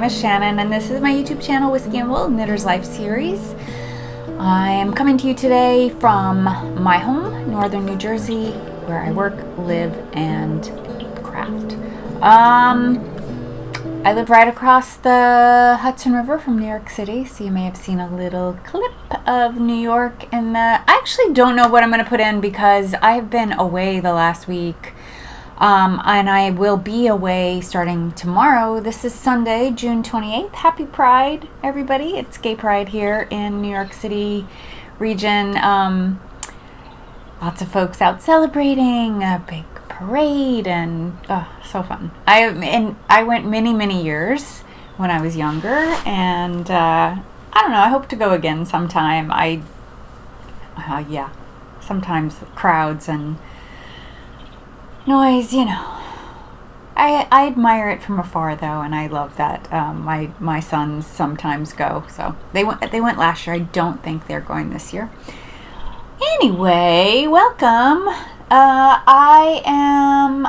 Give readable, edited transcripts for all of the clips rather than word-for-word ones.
is Shannon, and this is my YouTube channel, Whisky and Wool, Knitter's Life series. I am coming to you today from my home, northern New Jersey, where I work, live, and craft. I live right across the Hudson River from New York City, so you may have seen a little clip of New York. And I actually don't know what I'm going to put in because I've been away the last week. And I will be away starting tomorrow. This is Sunday, June 28th. Happy Pride, everybody. It's Gay Pride here in New York City region. Lots of folks out celebrating, a big parade, and so fun. I went many years when I was younger, and I don't know, I hope to go again sometime. Sometimes crowds and noise, I admire it from afar though, and I love that. My sons sometimes go, so they went last year. I don't think they're going this year. Anyway, welcome. I am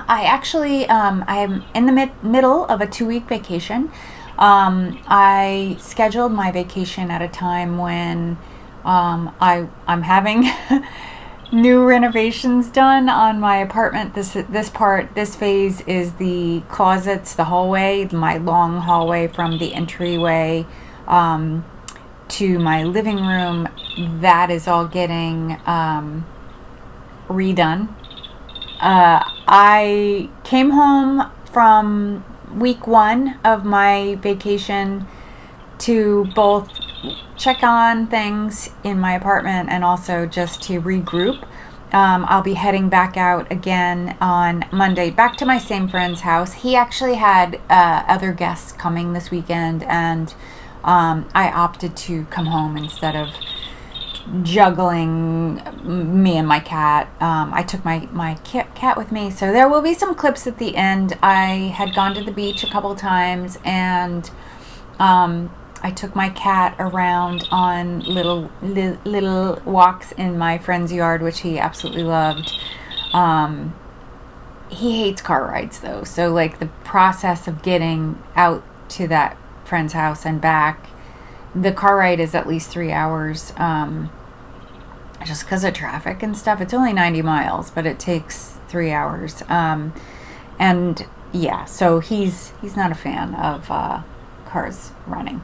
in the middle of a 2-week vacation. I scheduled my vacation at a time when I'm having new renovations done on my apartment. This phase is the closets, the hallway, my long hallway from the entryway to my living room. That is all getting redone. I came home from week 1 of my vacation to both check on things in my apartment and also just to regroup. I'll be heading back out again on Monday, back to my same friend's house. He actually had other guests coming this weekend, and I opted to come home instead of juggling me and my cat. I took my cat with me, so there will be some clips at the end. I had gone to the beach a couple times, and I took my cat around on little walks in my friend's yard, which he absolutely loved. He hates car rides though, so like the process of getting out to that friend's house and back, the car ride is at least 3 hours, just because of traffic and stuff. It's only 90 miles, but it takes 3 hours. And yeah, so he's not a fan of cars running.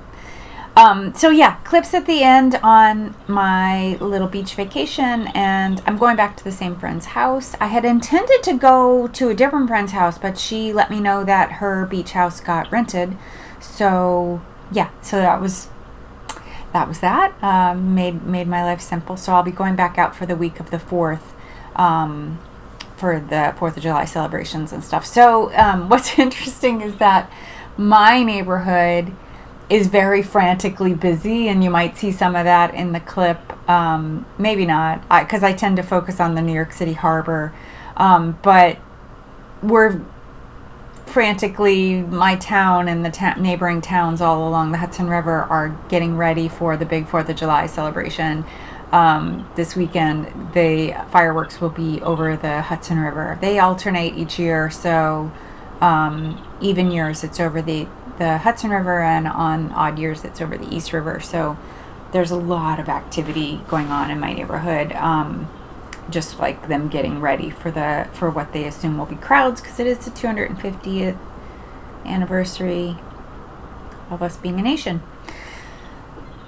So yeah, clips at the end on my little beach vacation, and I'm going back to the same friend's house. I had intended to go to a different friend's house, but she let me know that her beach house got rented. So yeah, so that was that. Made my life simple. So I'll be going back out for the week of the 4th, for the 4th of July celebrations and stuff. So what's interesting is that my neighborhood is very frantically busy, and you might see some of that in the clip. Maybe not, because I tend to focus on the New York City harbor, but we're frantically, my town and the neighboring towns all along the Hudson River are getting ready for the big 4th of July celebration. This weekend, the fireworks will be over the Hudson River. They alternate each year, so even years it's over the Hudson River, and on odd years it's over the East River. So there's a lot of activity going on in my neighborhood, just like them getting ready for what they assume will be crowds, because it is the 250th anniversary of us being a nation.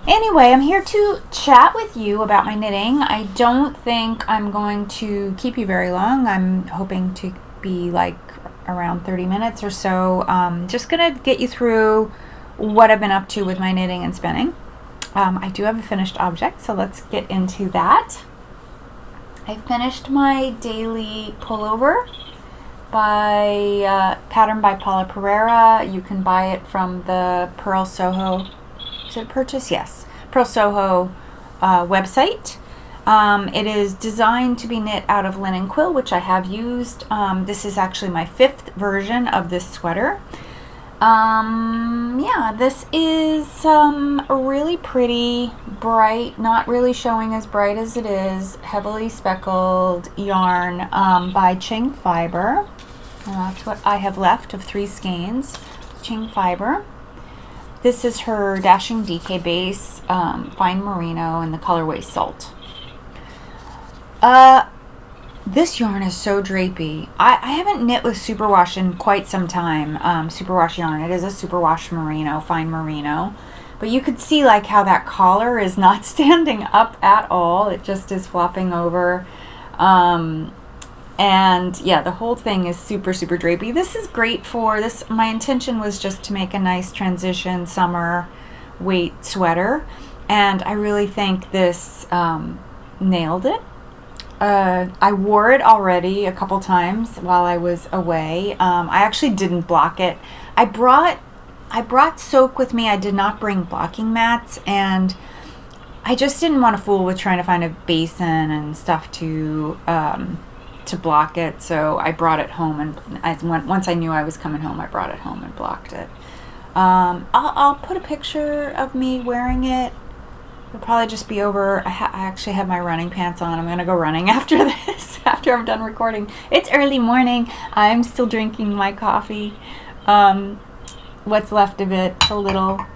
Anyway, I'm here to chat with you about my knitting. I don't think I'm going to keep you very long. I'm hoping to be like around 30 minutes or so. Just gonna get you through what I've been up to with my knitting and spinning. I do have a finished object, so let's get into that. I finished my daily pullover by pattern by Paula Pereira. You can buy it from the Purl Soho. Is it a purchase? Yes, Purl Soho website. It is designed to be knit out of linen quill, which I have used. This is actually my 5th version of this sweater. Yeah, this is a really pretty, bright, not really showing as bright as it is, heavily speckled yarn by Qing Fibre. That's what I have left of 3 skeins. Qing Fibre. This is her Dashing DK base, fine merino, and the colorway Salt. This yarn is so drapey. I haven't knit with superwash in quite some time. Superwash yarn. It is a superwash merino, fine merino. But you could see like how that collar is not standing up at all. It just is flopping over. And yeah, the whole thing is super, super drapey. This is great for this. My intention was just to make a nice transition summer weight sweater. And I really think this nailed it. I wore it already a couple times while I was away. I actually didn't block it. I brought soak with me. I did not bring blocking mats, and I just didn't want to fool with trying to find a basin and stuff to block it. So I brought it home, and once I knew I was coming home, I brought it home and blocked it. I'll put a picture of me wearing it. It'll probably just be over. I actually have my running pants on. I'm going to go running after this, after I'm done recording. It's early morning. I'm still drinking my coffee. What's left of it. It's a little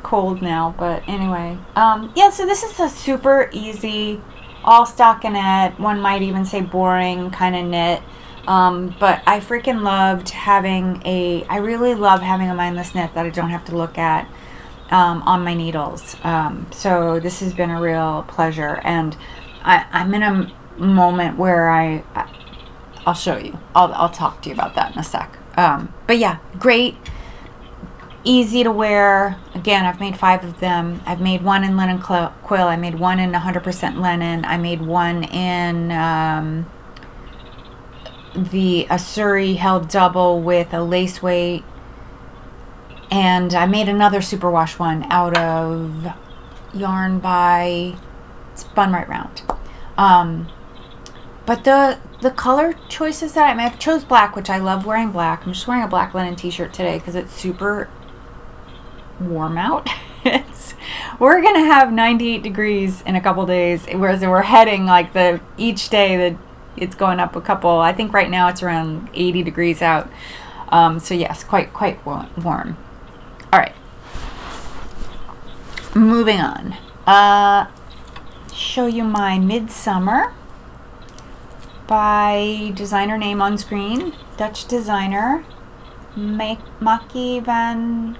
cold now, but anyway. Yeah, so this is a super easy, all stockinette, one might even say boring kind of knit. But I freaking loved having I really love having a mindless knit that I don't have to look at on my needles. So this has been a real pleasure, and I'm in a moment where I'll show you. I'll talk to you about that in a sec. But yeah, great, easy to wear. Again, I've made 5 of them. I've made one in linen quill. I made one in 100% linen. I made one in the Sari held double with a lace weight. And I made another superwash one out of yarn by Spun Right Round. But the color choices that I made, I chose black, which I love wearing black. I'm just wearing a black linen t-shirt today because it's super warm out. We're going to have 98 degrees in a couple days, whereas we're heading like each day that it's going up a couple. I think right now it's around 80 degrees out. So yes, quite warm. All right, moving on. Show you my Midsummer by designer name on screen, Dutch designer, Maaike Van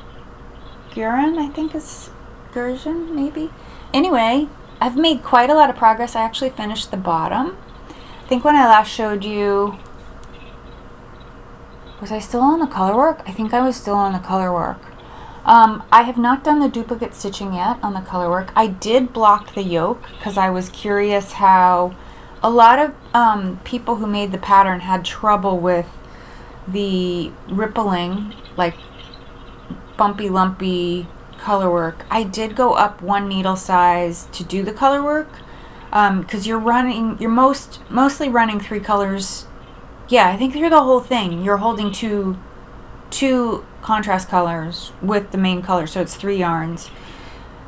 Geijn, I think is Geijn, maybe. Anyway, I've made quite a lot of progress. I actually finished the bottom. I think when I last showed you, was I still on the color work? I think I was still on the color work. I have not done the duplicate stitching yet on the color work. I did block the yoke because I was curious how a lot of people who made the pattern had trouble with the rippling, like bumpy, lumpy color work. I did go up 1 needle size to do the color work because you're mostly running 3 colors. Yeah, I think through the whole thing you're holding two contrast colors with the main color, so it's 3 yarns,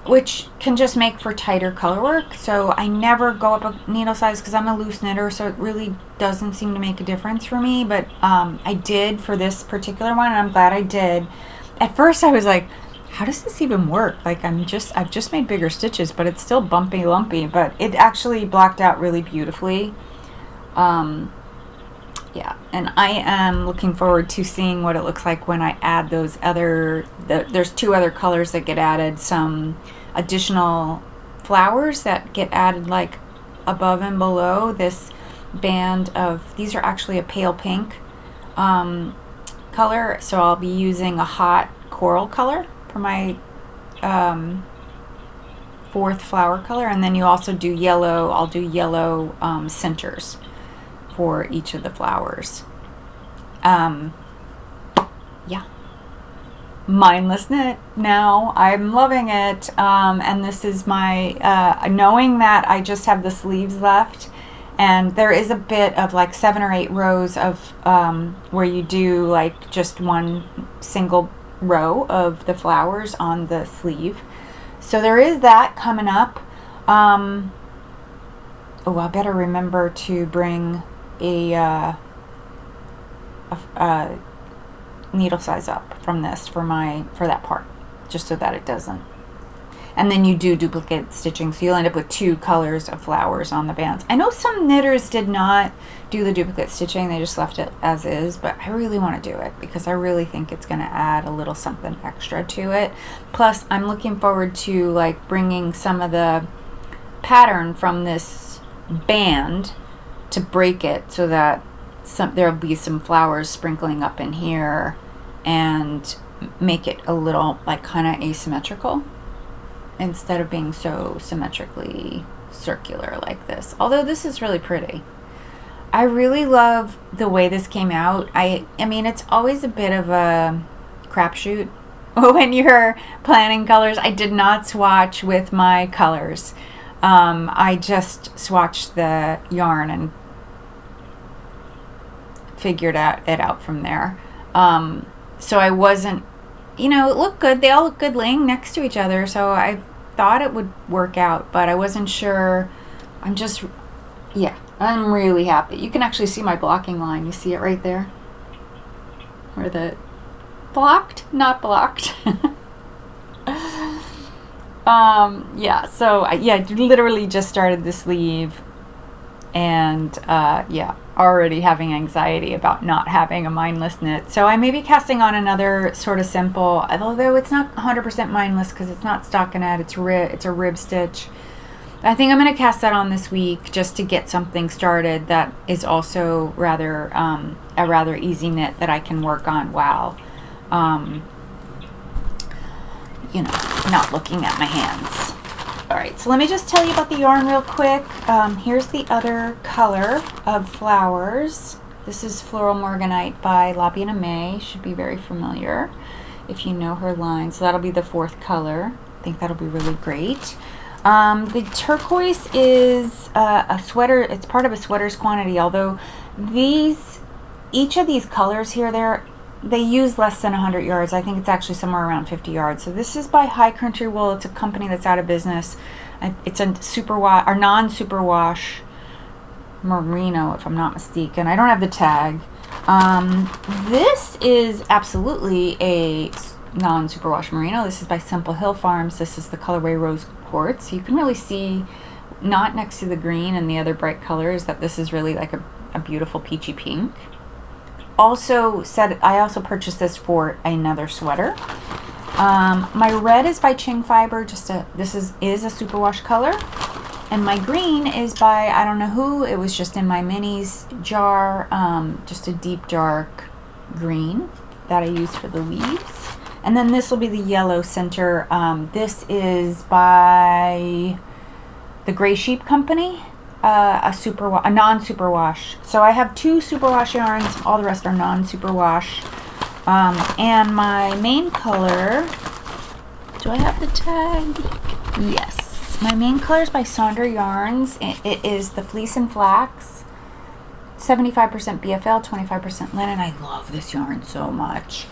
which can just make for tighter color work. So I never go up a needle size because I'm a loose knitter, so it really doesn't seem to make a difference for me. But I did for this particular one, and I'm glad I did. At first I was like, how does this even work? Like I've just made bigger stitches, but it's still bumpy, lumpy, but it actually blocked out really beautifully. Yeah, and I am looking forward to seeing what it looks like when I add those there's 2 other colors that get added, some additional flowers that get added like above and below this band of, these are actually a pale pink color, so I'll be using a hot coral color for my 4th flower color, and then you also do yellow. I'll do yellow centers for each of the flowers. Yeah, mindless knit now. I'm loving it. And this is my knowing that I just have the sleeves left, and there is a bit of like 7 or 8 rows of where you do like just one single row of the flowers on the sleeve. So there is that coming up. Oh, I better remember to bring a needle size up from this for that part, just so that it doesn't. And then you do duplicate stitching, so you'll end up with 2 colors of flowers on the bands. I know some knitters did not do the duplicate stitching, they just left it as is, but I really want to do it because I really think it's going to add a little something extra to it. Plus, I'm looking forward to like bringing some of the pattern from this band to break it so that there'll be some flowers sprinkling up in here and make it a little like kind of asymmetrical, instead of being so symmetrically circular like this. Although this is really pretty. I really love the way this came out. I mean, it's always a bit of a crapshoot when you're planning colors. I did not swatch with my colors. I just swatched the yarn and figured it out from there. So I wasn't, you know, it looked good. They all look good laying next to each other, so I thought it would work out, but I wasn't sure. I'm really happy. You can actually see my blocking line. You see it right there? Where the blocked, not blocked. So I literally just started the sleeve, and already having anxiety about not having a mindless knit. So I may be casting on another sort of simple, although it's not 100% mindless because it's not stockinette, it's a rib stitch. I think I'm going to cast that on this week just to get something started that is also a rather easy knit that I can work on while not looking at my hands. Alright, so let me just tell you about the yarn real quick. Here's the other color of flowers. This is Floral Morganite by La Bien Aimée. Should be very familiar if you know her line. So that'll be the 4th color. I think that'll be really great. The turquoise is a sweater. It's part of a sweater's quantity, although each of these colors here, they use less than 100 yards. I think it's actually somewhere around 50 yards. So this is by Country Wool. It's a company that's out of business. It's a superwash or non-superwash merino, if I'm not mistaken. I don't have the tag. This is absolutely a non-superwash merino. This is by Simple Hill Farms. This is the colorway Rose Quartz. You can really see, not next to the green and the other bright colors, that this is really like a beautiful peachy pink. I also purchased this for another sweater. My red is by Qing Fibre. This is a superwash color, and my green is by I don't know who. It was just in my minis jar, just a deep dark green that I used for the leaves. And then this will be the yellow center. This is by the Gray Sheep Company. A non-superwash. So I have 2 superwash yarns. All the rest are non-superwash. And my main color. Do I have the tag? Yes. My main color is by Sonder Yarns. It is the Fleece and Flax. 75% BFL, 25% linen. I love this yarn so much.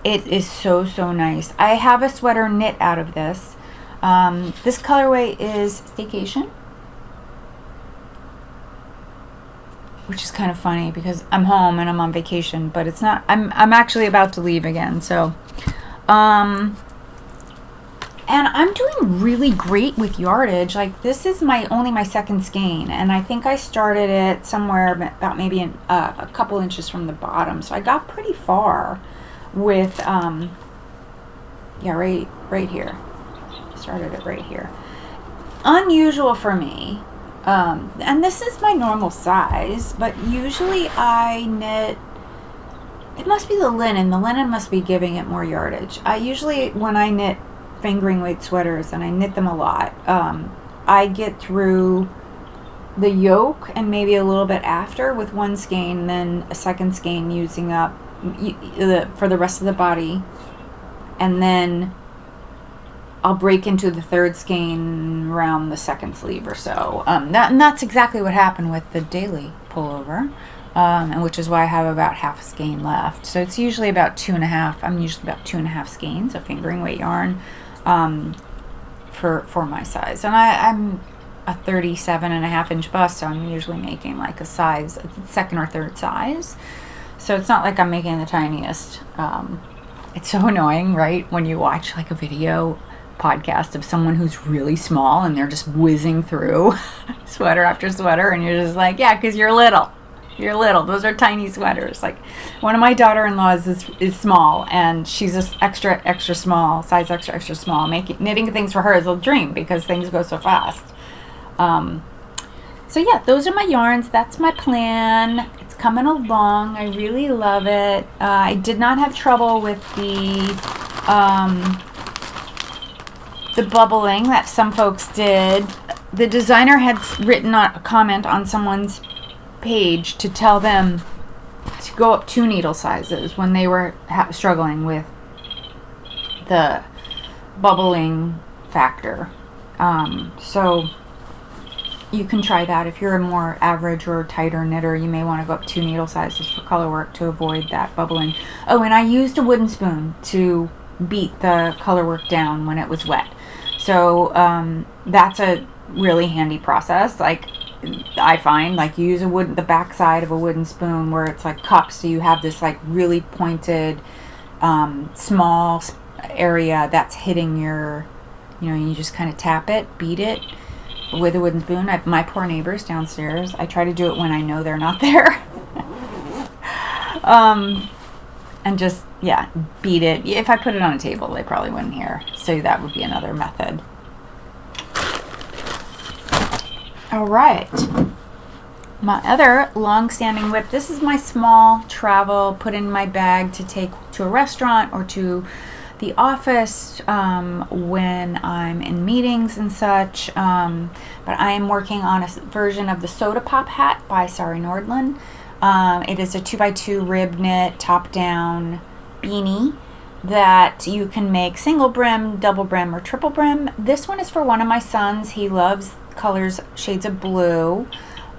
It is so nice. I have a sweater knit out of this. This colorway is Staycation, which is kind of funny because I'm home and I'm on vacation, but it's not. I'm actually about to leave again. So, and I'm doing really great with yardage. Like this is only my 2nd skein, and I think I started it somewhere about maybe a couple inches from the bottom. So I got pretty far with right here. Started it right here. Unusual for me. And this is my normal size, but usually I knit, it must be the linen must be giving it more yardage. I usually, when I knit fingering weight sweaters, and I knit them a lot, I get through the yoke and maybe a little bit after with 1 skein, then a 2nd skein using up for the rest of the body, and then I'll break into the 3rd skein around the 2nd sleeve or so. And that's exactly what happened with the daily pullover, and which is why I have about half a skein left. So it's usually about 2.5. I'm usually about 2.5 skeins of fingering weight yarn for my size. And I'm a 37.5 inch bust, so I'm usually making like a 2nd or 3rd size. So it's not like I'm making the tiniest. It's so annoying, right? When you watch like a video podcast of someone who's really small and they're just whizzing through sweater after sweater, and you're just like, yeah, because you're little. You're little. Those are tiny sweaters. Like one of my daughter-in-laws is small, and she's just extra small, size extra small. Knitting things for her is a dream because things go so fast. So yeah, those are my yarns. That's my plan. It's coming along. I really love it. I did not have trouble with the bubbling that some folks did. The designer had written a comment on someone's page to tell them to go up 2 needle sizes when they were struggling with the bubbling factor. So you can try that. If you're a more average or tighter knitter, you may want to go up 2 needle sizes for color work to avoid that bubbling. Oh, and I used a wooden spoon to beat the color work down when it was wet. So that's a really handy process. Like I find, like, you use the back side of a wooden spoon where it's like cupped, so you have this like really pointed small area that's hitting your, you just kind of tap it, beat it with a wooden spoon. My poor neighbors downstairs, I try to do it when I know they're not there. And just, beat it. If I put it on a table, they probably wouldn't hear. So that would be another method. All right. My other long-standing whip. This is my small travel, put in my bag to take to a restaurant or to the office when I'm in meetings and such. But I am working on a version of the Soda Pop hat by Sari Nordlund. It is a 2x2 rib knit, top-down beanie that you can make single brim, double brim, or triple brim. This one is for one of my sons. He loves colors, shades of blue,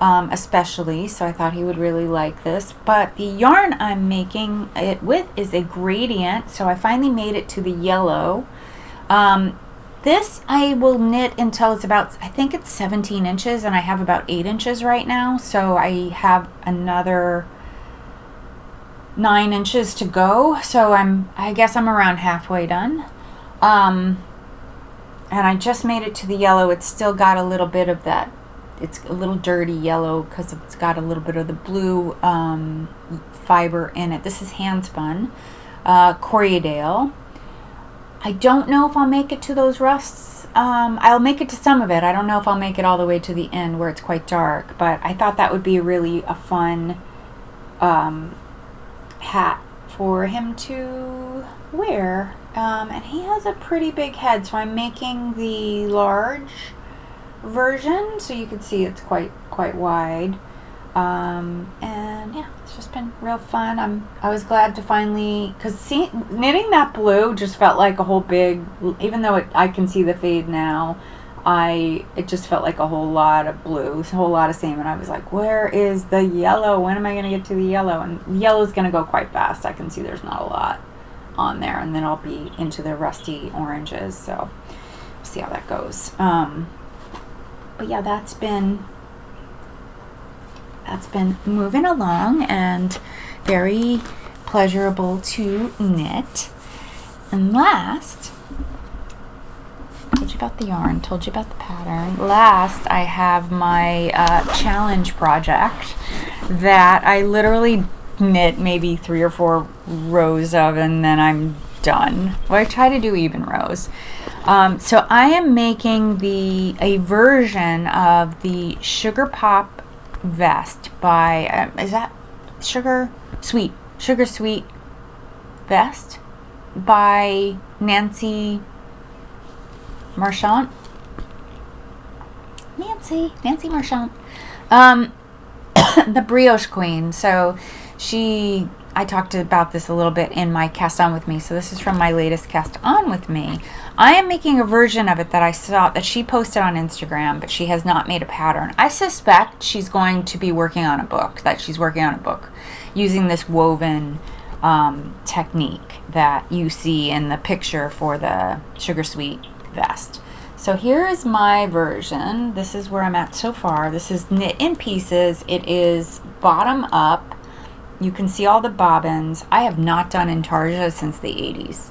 especially, so I thought he would really like this. But the yarn I'm making it with is a gradient, so I finally made it to the yellow. This I will knit until it's about, I think it's 17 inches, and I have about 8 inches right now, so I have another 9 inches to go, so I guess I'm around halfway done. And I just made it to the yellow. It's still got a little bit of that, it's a little dirty yellow because it's got a little bit of the blue fiber in it. This is handspun, Corriedale. I don't know if I'll make it to those rusts. I'll make it to some of it. I don't know if I'll make it all the way to the end where it's quite dark, but I thought that would be really a fun hat for him to wear. And he has a pretty big head, so I'm making the large version so you can see it's quite wide. And yeah, it's just been real fun. I was glad to finally, because knitting that blue just felt like a whole big, even though I can see the fade now, it just felt like a whole lot of blue, a whole lot of same, and I was like, where is the yellow? When am I going to get to the yellow? And the yellow is going to go quite fast. I can see there's not a lot on there, and then I'll be into the rusty oranges, so we'll see how that goes. But yeah, that's been moving along and very pleasurable to knit. And last, told you about the yarn, told you about the pattern. Last, I have my challenge project that I literally knit maybe 3 or 4 rows of, and then I'm done. Well, I try to do even rows. So I am making a version of the Sugar Pop vest by is that Sugar Sweet vest by Nancy Marchant. Nancy Marchant. The Brioche Queen. So I talked about this a little bit in my Cast On With Me. So this is from my latest Cast On With Me. I am making a version of it that I saw that she posted on Instagram, but she has not made a pattern. I suspect she's going to be working on a book, using this woven technique that you see in the picture for the Sugar Sweet vest. So here is my version. This is where I'm at so far. This is knit in pieces. It is bottom up. You can see all the bobbins. I have not done intarsia since the 80s.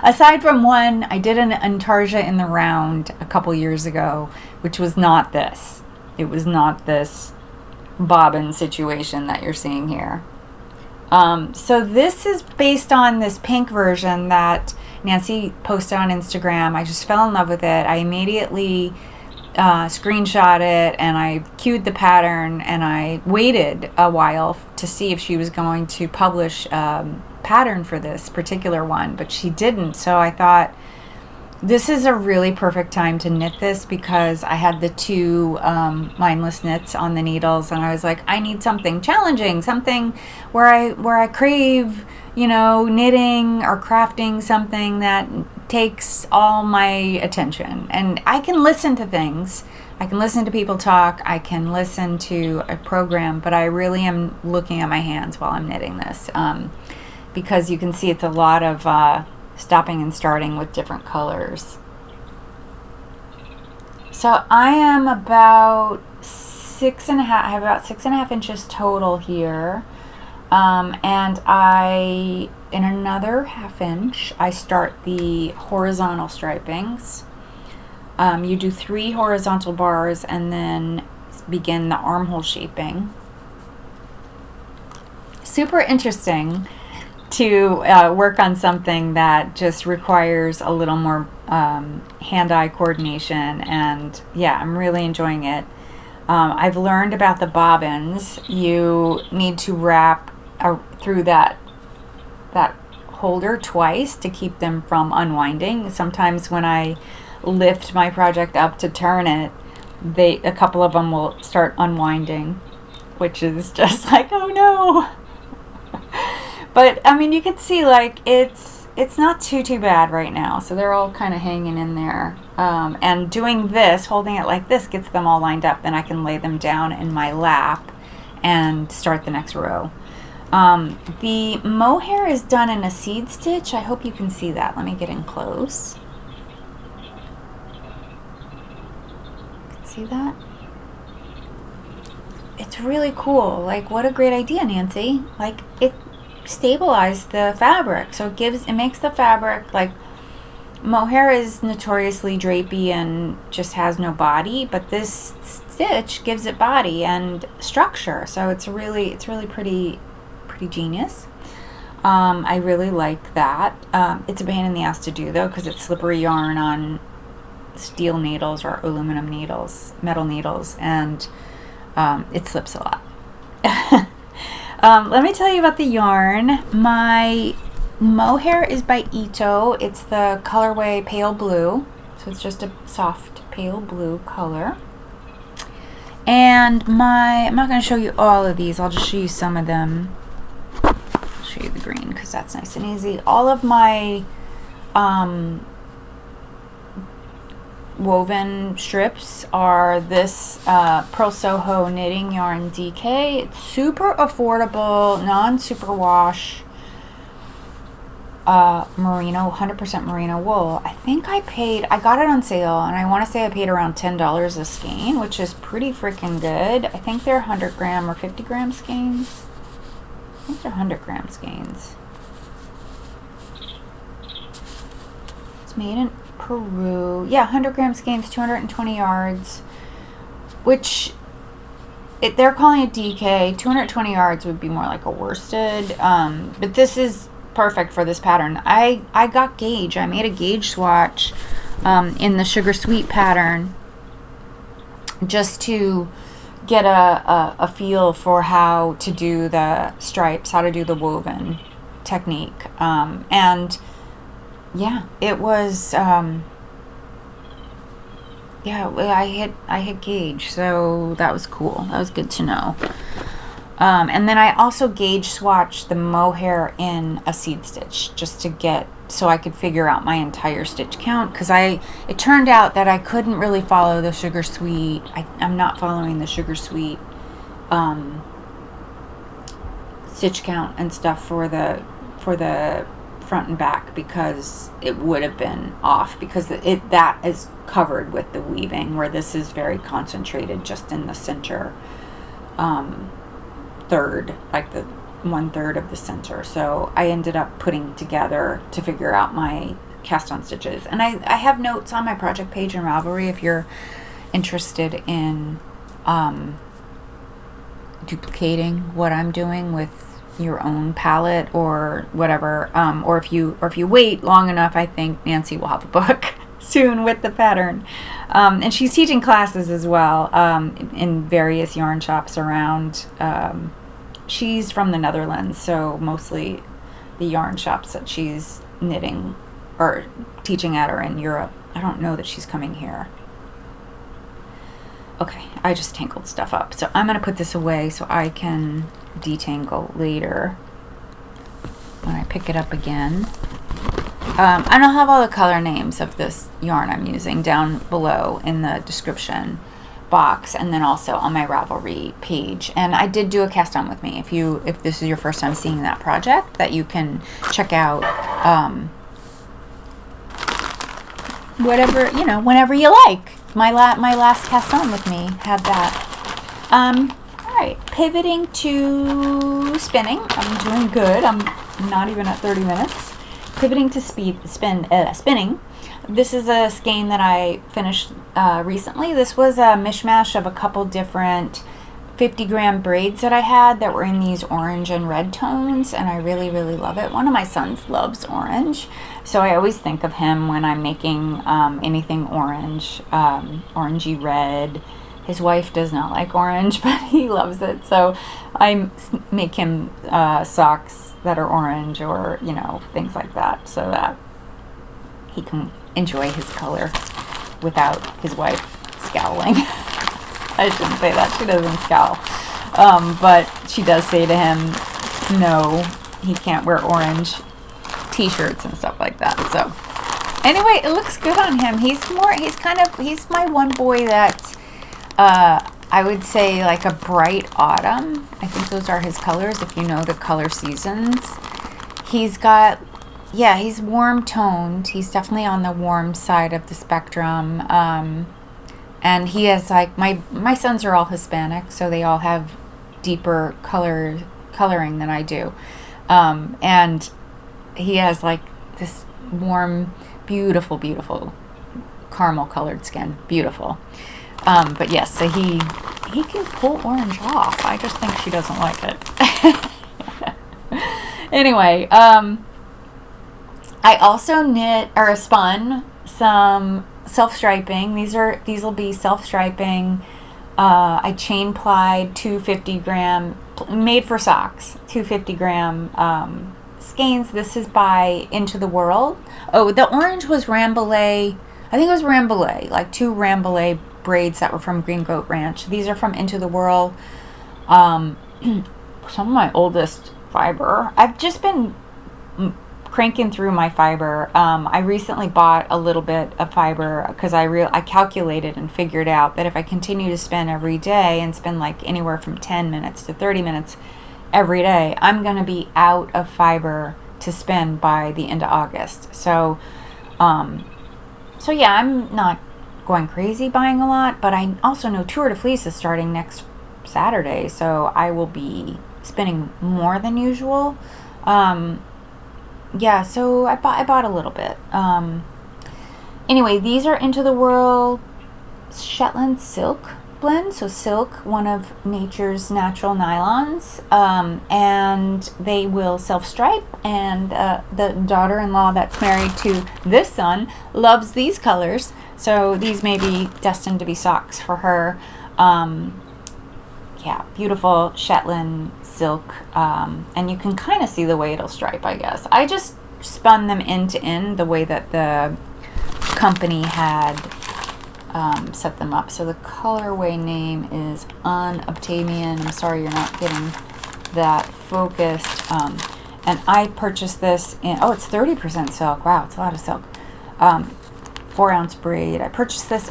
Aside from one, I did an intarsia in the round a couple years ago, which was not this. It was not this bobbin situation that you're seeing here. So this is based on this pink version that Nancy posted on Instagram. I just fell in love with it. I immediately screenshot it and I queued the pattern, and I waited a while to see if she was going to publish pattern for this particular one, but she didn't. So I thought this is a really perfect time to knit this, because I had the two mindless knits on the needles, and I was like, I need something challenging, something where I crave, knitting or crafting something that takes all my attention. And I can listen to things, I can listen to people talk, I can listen to a program, but I really am looking at my hands while I'm knitting this, because you can see it's a lot of stopping and starting with different colors. So I am about 6.5, I have about 6.5 inches total here. And in another half inch, I start the horizontal stripings. You do 3 horizontal bars and then begin the armhole shaping. Super interesting to work on something that just requires a little more hand-eye coordination, and yeah, I'm really enjoying it. I've learned about the bobbins. You need to wrap through that holder twice to keep them from unwinding. Sometimes when I lift my project up to turn it, a couple of them will start unwinding, which is just like, oh no. But I mean, you can see like it's not too bad right now. So they're all kind of hanging in there. And doing this, holding it like this, gets them all lined up. Then I can lay them down in my lap and start the next row. The mohair is done in a seed stitch. I hope you can see that. Let me get in close. See that? It's really cool. Like, what a great idea, Nancy. Like, it stabilized the fabric, so it makes the fabric, like, mohair is notoriously drapey and just has no body, but this stitch gives it body and structure. So it's really pretty genius. I really like that. It's a pain in the ass to do though, because it's slippery yarn on steel needles or aluminum needles, metal needles, and it slips a lot. Let me tell you about the yarn. My mohair is by Ito. It's the colorway pale blue, so it's just a soft pale blue color. And I'm not going to show you all of these. I'll just show you some of them. I'll show you the green because that's nice and easy. All of my woven strips are this Purl Soho knitting yarn DK. It's super affordable, non-superwash merino, 100% merino wool. I think I got it on sale, and I want to say I paid around $10 a skein, which is pretty freaking good. I think they're 100 gram or 50 gram skeins. I think they're 100 gram skeins. It's made in Peru. Yeah, 100 gram skeins, 220 yards, which they're calling it DK. 220 yards would be more like a worsted, but this is perfect for this pattern. I got gauge. I made a gauge swatch in the sugar sweet pattern just to get a feel for how to do the stripes, how to do the woven technique, and yeah, it was I hit gauge, so that was cool. That was good to know. And then I also gauge swatched the mohair in a seed stitch just to so I could figure out my entire stitch count, because it turned out that I couldn't really follow the sugar sweet. I'm not following the sugar sweet stitch count and stuff for the front and back, because it would have been off, because that is covered with the weaving, where this is very concentrated just in the center. third, like the 1/3 of the center. So I ended up putting together to figure out my cast on stitches. And I have notes on my project page in Ravelry if you're interested in duplicating what I'm doing with your own palette or whatever, or if you wait long enough, I think Nancy will have a book soon with the pattern, and she's teaching classes as well in various yarn shops around. She's from the Netherlands, so mostly the yarn shops that she's knitting or teaching at are in Europe. I don't know that she's coming here. Okay, I just tangled stuff up. So I'm going to put this away so I can detangle later when I pick it up again. And I'll have all the color names of this yarn I'm using down below in the description box, and then also on my Ravelry page. And I did do a cast on with me. If this is your first time seeing that project, that you can check out whatever, whenever you like. My last cast on with me had that. All right, pivoting to spinning. I'm doing good. I'm not even at 30 minutes. Pivoting to spinning. This is a skein that I finished recently. This was a mishmash of a couple different 50-gram braids that I had that were in these orange and red tones, and I really, really love it. One of my sons loves orange, so I always think of him when I'm making anything orange, orangey red. His wife does not like orange, but he loves it, so I make him socks that are orange, or things like that, so that he can enjoy his color without his wife scowling. I shouldn't say that. She doesn't scowl. But she does say to him, no, he can't wear orange t-shirts and stuff like that. So anyway, it looks good on him. He's my one boy that's, I would say like a bright autumn. I think those are his colors, if you know the color seasons. He's got, he's warm toned. He's definitely on the warm side of the spectrum. And he has like, my sons are all Hispanic, so they all have deeper coloring than I do. And he has like this warm, beautiful, beautiful caramel colored skin. Beautiful. But yes, so he can pull orange off. I just think she doesn't like it. Anyway, I also spun some self-striping. These will be self-striping. I chain plied 250-gram, made for socks, 250-gram skeins. This is by Into the World. Oh, the orange was Rambouillet. I think it was Rambouillet, like 2 Rambouillet braids that were from Green Goat Ranch. These are from Into the World. Some of my oldest fiber. I've just been cranking through my fiber. I recently bought a little bit of fiber because I calculated and figured out that if I continue to spin every day and spend like anywhere from 10 minutes to 30 minutes every day, I'm going to be out of fiber to spin by the end of August. So yeah, I'm not going crazy buying a lot, but I also know Tour de Fleece is starting next Saturday, so I will be spinning more than usual. Yeah, so I bought a little bit. Anyway, these are Into the World Shetland silk blend. So silk, one of nature's natural nylons, and they will self-stripe. And the daughter-in-law that's married to this son loves these colors, so these may be destined to be socks for her. Yeah, beautiful Shetland silk, and you can kind of see the way it'll stripe, I guess. I just spun them end to end the way that the company had set them up. So the colorway name is Unobtainium. I'm sorry you're not getting that focused. And I purchased this in, it's 30% silk. Wow, it's a lot of silk. 4-ounce braid. I purchased this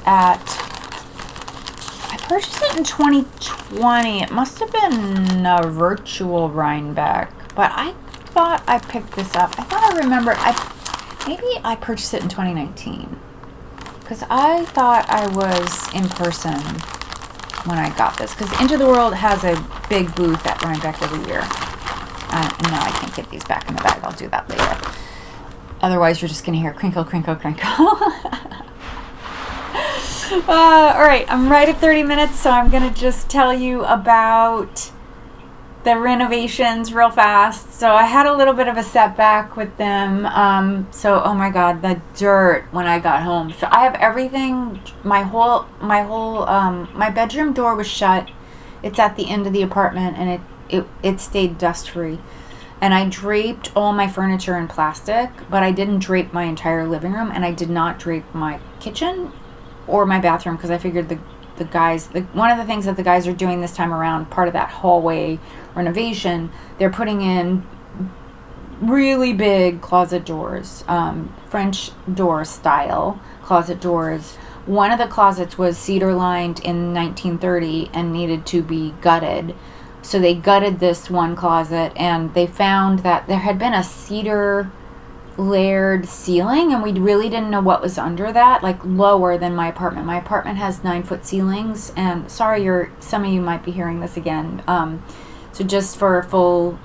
purchased it in 2020. It must have been a virtual Rhinebeck, but I thought I picked this up. I thought I remembered. Maybe I purchased it in 2019, because I thought I was in person when I got this, because Into the World has a big booth at Rhinebeck every year. And now I can't get these back in the bag. I'll do that later. Otherwise, you're just going to hear crinkle, crinkle, crinkle. All right, I'm right at 30 minutes, so I'm going to just tell you about the renovations real fast. So I had a little bit of a setback with them. Oh my God, the dirt when I got home. So I have everything. My bedroom door was shut. It's at the end of the apartment, and it stayed dust free. And I draped all my furniture in plastic, but I didn't drape my entire living room, and I did not drape my kitchen or my bathroom, because I figured the guys, one of the things that the guys are doing this time around, part of that hallway renovation, they're putting in really big closet doors, French door style closet doors. One of the closets was cedar lined in 1930 and needed to be gutted. So they gutted this one closet, and they found that there had been a cedar layered ceiling, and we really didn't know what was under that, like lower than my apartment. My apartment has 9-foot ceilings, and sorry, some of you might be hearing this again. So just for a full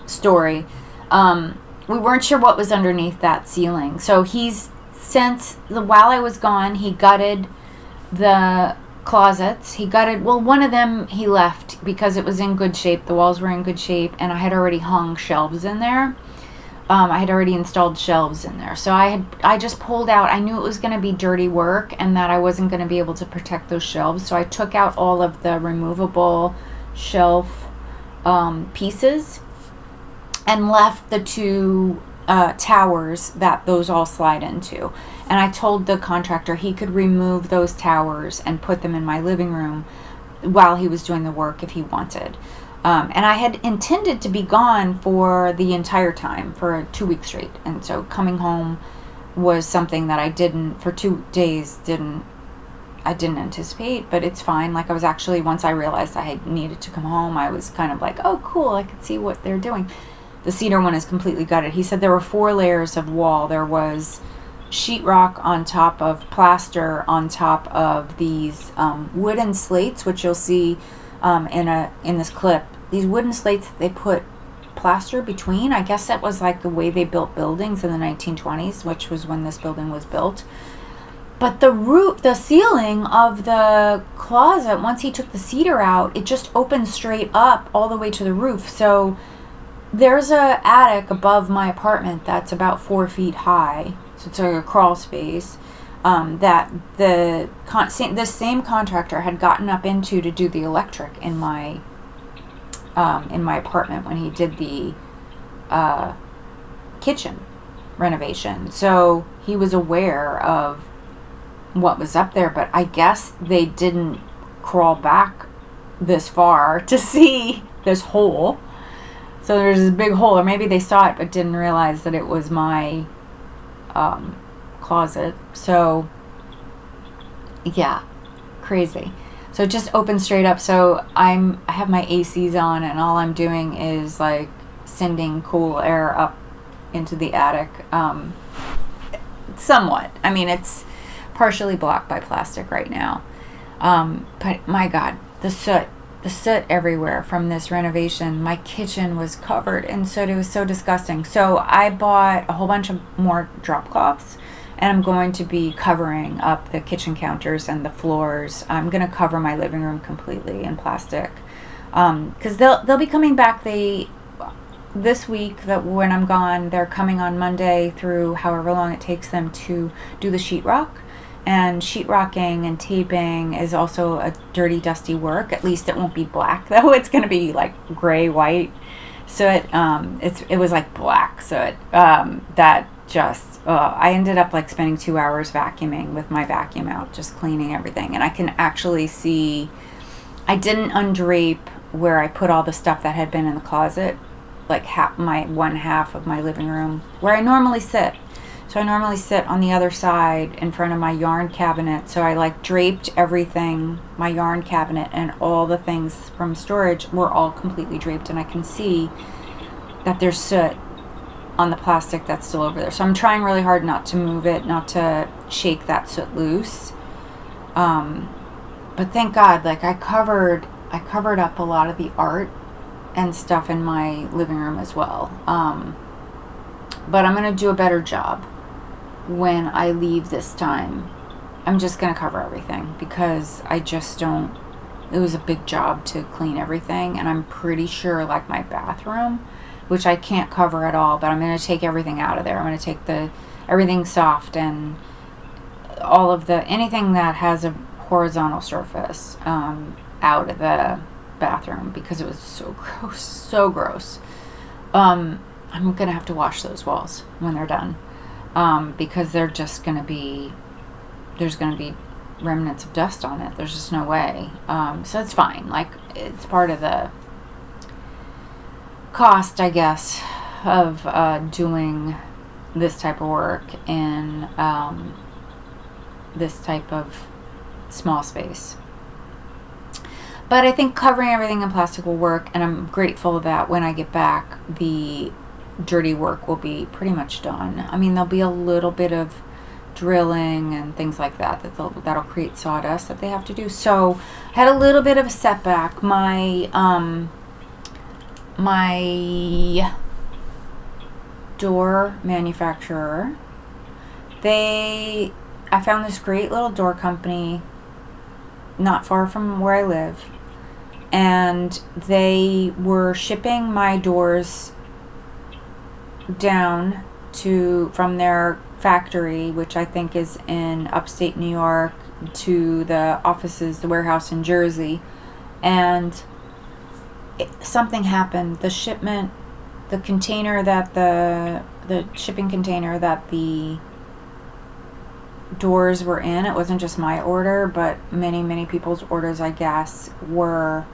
story, we weren't sure what was underneath that ceiling. So while I was gone, he gutted the closets. One of them he left because it was in good shape. The walls were in good shape, and I had already hung shelves in there. I had already installed shelves in there. So I just pulled out. I knew it was going to be dirty work and that I wasn't going to be able to protect those shelves. So I took out all of the removable shelf pieces and left the two towers that those all slide into. And I told the contractor he could remove those towers and put them in my living room while he was doing the work if he wanted. And I had intended to be gone for the entire time, for 2 weeks straight. And so coming home was something that I didn't, for 2 days, I didn't anticipate, but it's fine. Like, I was actually, once I realized I had needed to come home, I was kind of like, oh, cool, I could see what they're doing. The cedar one is completely gutted. He said there were 4 layers of wall. There was sheetrock on top of plaster on top of these wooden slates, which you'll see in this clip. These wooden slates, they put plaster between. I guess that was like the way they built buildings in the 1920s, which was when this building was built. But the ceiling of the closet, once he took the cedar out, it just opened straight up all the way to the roof. So there's a attic above my apartment that's about 4 feet high. So it's like a crawl space that the same contractor had gotten up into to do the electric in my apartment when he did the kitchen renovation. So he was aware of what was up there, but I guess they didn't crawl back this far to see this hole. So there's this big hole, or maybe they saw it but didn't realize that it was my closet. So yeah, crazy. So it just opened straight up. So I have my ACs on, and all I'm doing is like sending cool air up into the attic. Somewhat. I mean, it's partially blocked by plastic right now. But my God, the soot everywhere from this renovation. My kitchen was covered in soot. It was so disgusting. So I bought a whole bunch of more drop cloths, and I'm going to be covering up the kitchen counters and the floors. I'm going to cover my living room completely in plastic, because they'll be coming back. This week, that when I'm gone, they're coming on Monday through however long it takes them to do the sheetrock. And sheetrocking and taping is also a dirty, dusty work. At least it won't be black, though. It's going to be like gray, white. So it was like black. So I ended up like spending 2 hours vacuuming with my vacuum out, just cleaning everything. And I can actually see, I didn't undrape where I put all the stuff that had been in the closet, like one half of my living room, where I normally sit. So I normally sit on the other side in front of my yarn cabinet. So I like draped everything, my yarn cabinet and all the things from storage were all completely draped, and I can see that there's soot on the plastic that's still over there. So I'm trying really hard not to move it, not to shake that soot loose. but thank God, like I covered up a lot of the art and stuff in my living room as well. But I'm going to do a better job when I leave this time. I'm just going to cover everything because I just don't, it was a big job to clean everything. And I'm pretty sure like my bathroom, which I can't cover at all, but I'm going to take everything out of there. I'm going to take everything soft and all of anything that has a horizontal surface out of the bathroom because it was so gross, so gross. I'm going to have to wash those walls when they're done because they're just going to be, there's going to be remnants of dust on it. There's just no way. So it's fine. Like, it's part of the cost, I guess, of doing this type of work in this type of small space. But I think covering everything in plastic will work, and I'm grateful that when I get back, the dirty work will be pretty much done. I mean, there'll be a little bit of drilling and things like that'll create sawdust that they have to do. So I had a little bit of a setback. My door manufacturer, I found this great little door company not far from where I live, and they were shipping my doors down from their factory, which I think is in upstate New York, to the offices, the warehouse in Jersey. And something happened. The shipment, the container that the shipping container that the doors were in, it wasn't just my order, but many people's orders, I guess, were,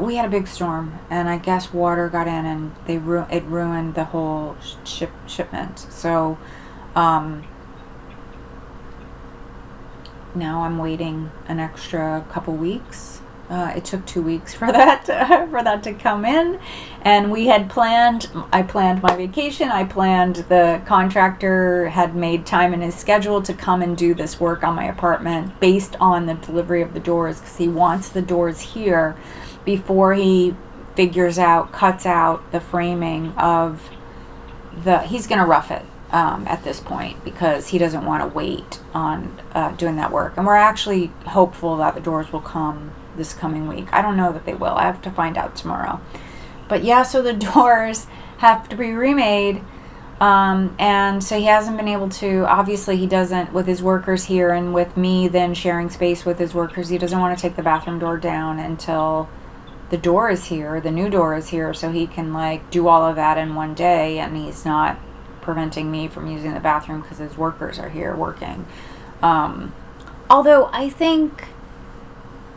we had a big storm, and I guess water got in, and it ruined the whole shipment. So now I'm waiting an extra couple weeks. It took 2 weeks for that to come in, and I planned my vacation. I planned, the contractor had made time in his schedule to come and do this work on my apartment based on the delivery of the doors, because he wants the doors here before he cuts out the framing of he's going to rough it at this point, because he doesn't want to wait on doing that work. And we're actually hopeful that the doors will come this coming week. I don't know that they will. I have to find out tomorrow. But yeah, so the doors have to be remade. And so he hasn't been able to, obviously he doesn't, with his workers here and with me then sharing space with his workers, he doesn't want to take the bathroom door down until the door is here, the new door is here, so he can like do all of that in one day, and he's not preventing me from using the bathroom because his workers are here working. Although I think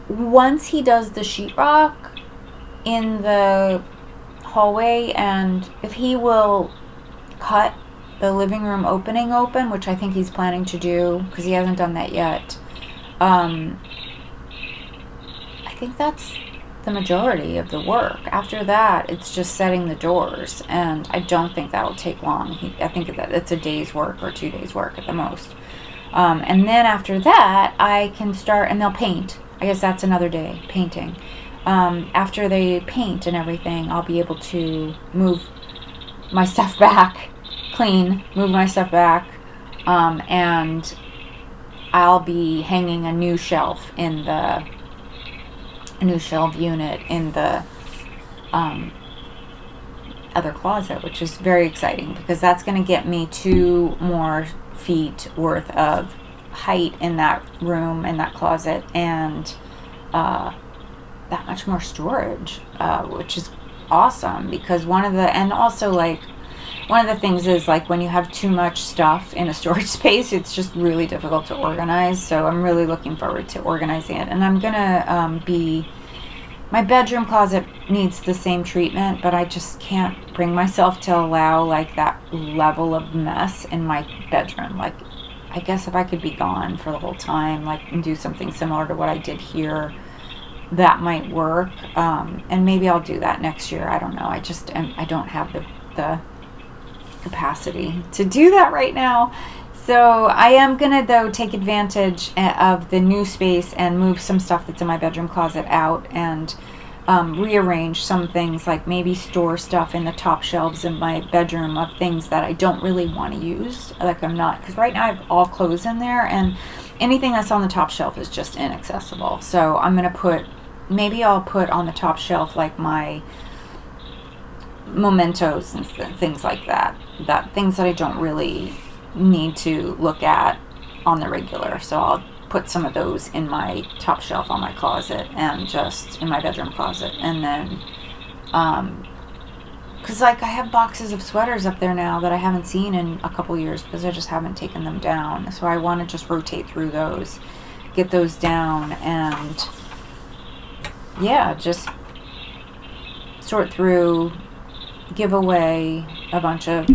once he does the sheetrock in the hallway, and if he will cut the living room opening open, which I think he's planning to do because he hasn't done that yet, I think that's the majority of the work. After that, it's just setting the doors, and I don't think that'll take long. I think that it's a day's work or 2 days work at the most. And then after that, I can start, and they'll paint. I guess that's another day, painting. After they paint and everything, I'll be able to move my stuff back, move my stuff back, and I'll be hanging a new shelf unit in the other closet, which is very exciting because that's going to get me 2 more feet worth of height in that room, in that closet, and that much more storage, which is awesome, because one of the things is, like, when you have too much stuff in a storage space, it's just really difficult to organize. So I'm really looking forward to organizing it. And I'm gonna my bedroom closet needs the same treatment, but I just can't bring myself to allow like that level of mess in my bedroom. Like, I guess if I could be gone for the whole time, like, and do something similar to what I did here, that might work. And maybe I'll do that next year. I don't know. I don't have the capacity to do that right now. So I am gonna though take advantage of the new space and move some stuff that's in my bedroom closet out and rearrange some things, like maybe store stuff in the top shelves in my bedroom of things that I don't really want to use. Like I'm not, because right now I have all clothes in there and anything that's on the top shelf is just inaccessible. So I'm gonna put, maybe I'll put on the top shelf like my mementos and things like that, things that I don't really need to look at on the regular. So I'll put some of those in my top shelf on my closet and just in my bedroom closet. And then because like I have boxes of sweaters up there now that I haven't seen in a couple years because I just haven't taken them down. So I want to just rotate through those, get those down, and yeah, just sort through, give away a bunch of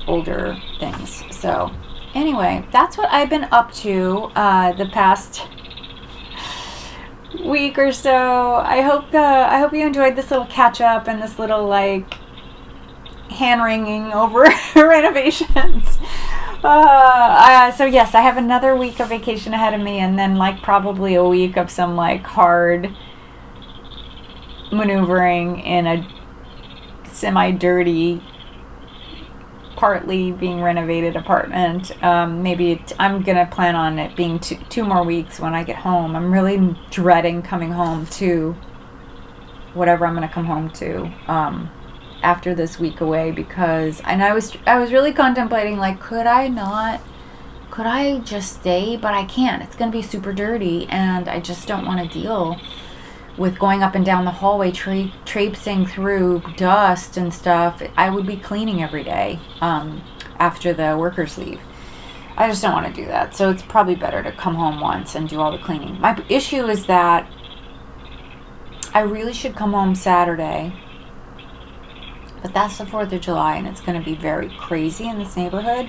older things. So anyway, that's what I've been up to the past week or so. I hope you enjoyed this little catch up and this little like hand wringing over renovations. So yes, I have another week of vacation ahead of me, and then like probably a week of some like hard maneuvering in a semi-dirty, partly being renovated apartment. Maybe I'm gonna plan on it being two more weeks when I get home. I'm really dreading coming home to whatever I'm gonna come home to after this week away, because I was really contemplating, like, could I just stay? But I can't. It's gonna be super dirty, and I just don't want to deal with going up and down the hallway, traipsing through dust and stuff. I would be cleaning every day after the workers leave. I just don't want to do that. So it's probably better to come home once and do all the cleaning. My issue is that I really should come home Saturday, but that's the 4th of July and it's going to be very crazy in this neighborhood.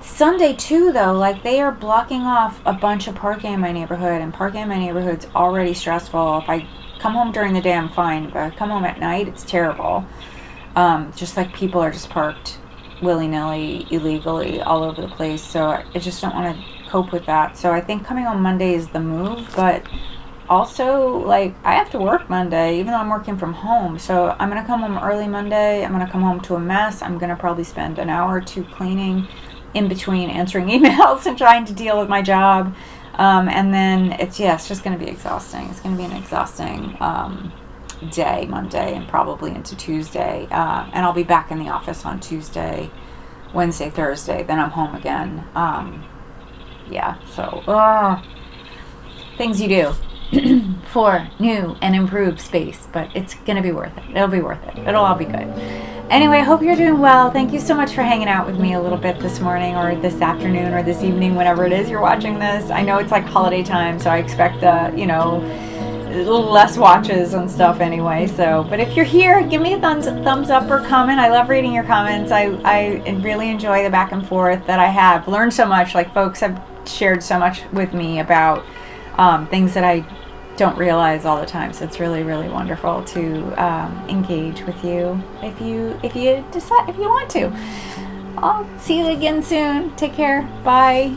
Sunday too, though, like they are blocking off a bunch of parking in my neighborhood, and parking in my neighborhood's already stressful. If I come home during the day, I'm fine, but if I come home at night, it's terrible. Just like people are just parked willy-nilly, illegally all over the place. So I just don't want to cope with that. So I think coming on Monday is the move, but also like I have to work Monday, even though I'm working from home. So I'm going to come home early Monday. I'm going to come home to a mess. I'm going to probably spend an hour or two cleaning in between answering emails and trying to deal with my job. And then it's just going to be exhausting. It's going to be an exhausting day, Monday, and probably into Tuesday. And I'll be back in the office on Tuesday, Wednesday, Thursday. Then I'm home again. So things you do for new and improved space, but it's going to be worth it. It'll be worth it. It'll all be good. Anyway, I hope you're doing well. Thank you so much for hanging out with me a little bit this morning or this afternoon or this evening, whenever it is you're watching this. I know it's like holiday time, so I expect, a little less watches and stuff anyway. So, but if you're here, give me a thumbs up or comment. I love reading your comments. I really enjoy the back and forth that I have. Learned so much. Like folks have shared so much with me about things that I don't realize all the time. So it's really, really wonderful to engage with you if you decide, if you want to. I'll see you again soon. Take care. Bye.